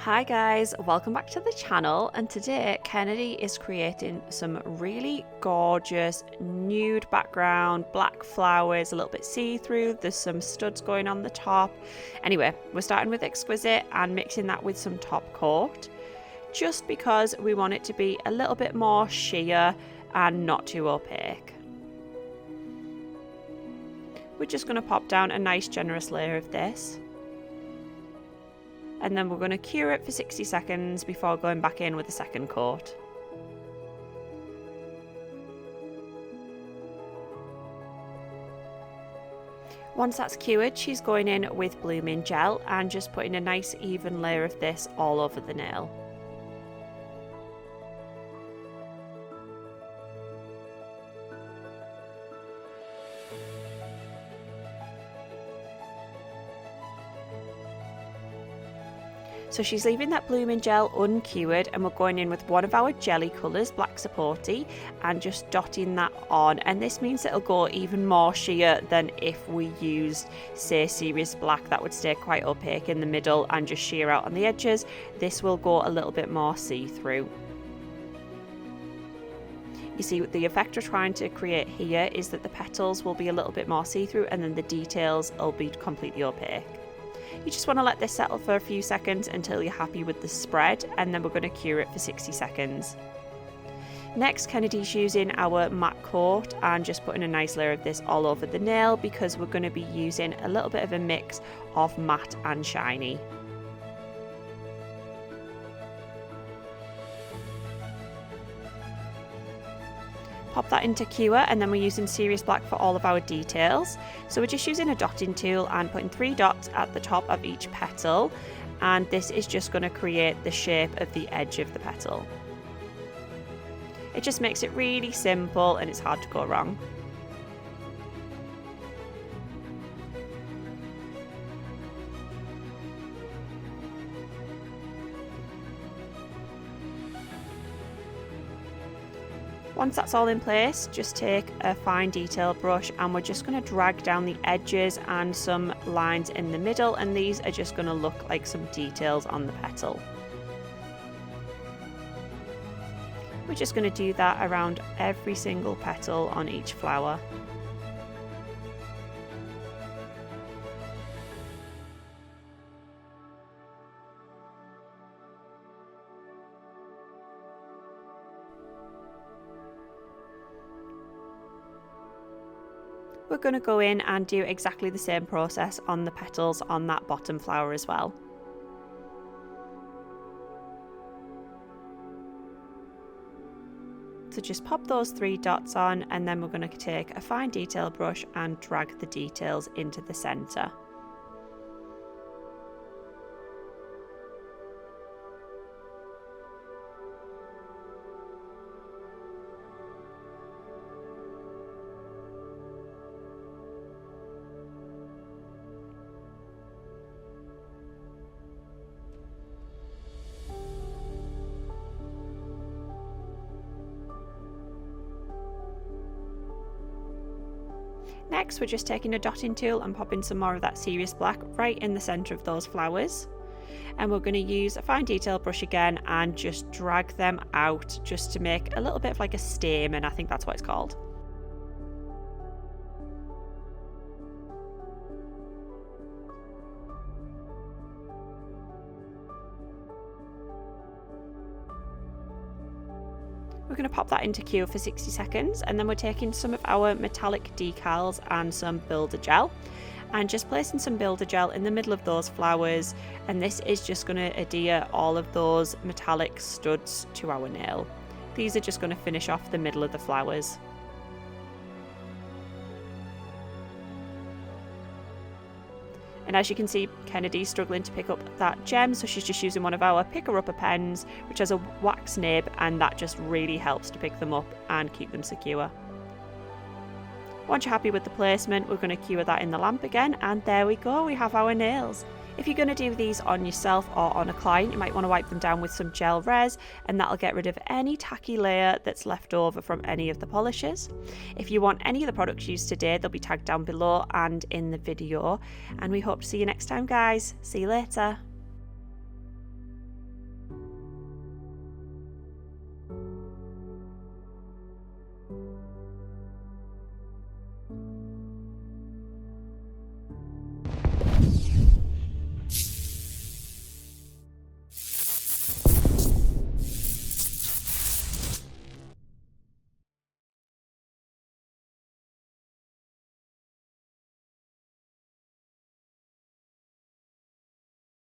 Hi guys, welcome back to the channel, and today Kenedi is creating some really gorgeous nude background, black flowers, a little bit see-through, there's some studs going on the top. Anyway, we're starting with Exquisite and mixing that with some top coat, just because we want it to be a little bit more sheer and not too opaque. We're just going to pop down a nice generous layer of this. And then we're going to cure it for 60 seconds before going back in with a second coat. Once that's cured, she's going in with blooming gel and just putting a nice even layer of this all over the nail. So she's leaving that blooming gel uncured, and we're going in with one of our jelly colours, black Sapote, and just dotting that on. And this means it'll go even more sheer than if we used, say, serious black. That would stay quite opaque in the middle and just sheer out on the edges. This will go a little bit more see-through. You see, the effect we're trying to create here is that the petals will be a little bit more see-through and then the details will be completely opaque. You just want to let this settle for a few seconds until you're happy with the spread, and then we're going to cure it for 60 seconds. Next, Kenedi's using our matte coat and just putting a nice layer of this all over the nail, because we're going to be using a little bit of a mix of matte and shiny. Pop that into cure, and then we're using serious black for all of our details. So we're just using a dotting tool and putting 3 dots at the top of each petal, and this is just going to create the shape of the edge of the petal. It just makes it really simple and it's hard to go wrong. Once that's all in place, just take a fine detail brush and we're just going to drag down the edges and some lines in the middle, and these are just going to look like some details on the petal. We're just going to do that around every single petal on each flower. We're going to go in and do exactly the same process on the petals on that bottom flower as well. So just pop those 3 dots on, and then we're going to take a fine detail brush and drag the details into the centre. Next, we're just taking a dotting tool and popping some more of that serious black right in the centre of those flowers. And we're going to use a fine detail brush again and just drag them out just to make a little bit of like a stamen. I think that's what it's called. We're going to pop that into cure for 60 seconds, and then we're taking some of our metallic decals and some builder gel and just placing some builder gel in the middle of those flowers, and this is just going to adhere all of those metallic studs to our nail. These are just going to finish off the middle of the flowers. And as you can see, Kenedi's struggling to pick up that gem, so she's just using one of our picker-upper pens, which has a wax nib, and that just really helps to pick them up and keep them secure. Once you're happy with the placement, we're going to cure that in the lamp again, and there we go, we have our nails. If you're going to do these on yourself or on a client, you might want to wipe them down with some gel res, and that'll get rid of any tacky layer that's left over from any of the polishes. If you want any of the products used today, they'll be tagged down below and in the video. And we hope to see you next time, guys. See you later.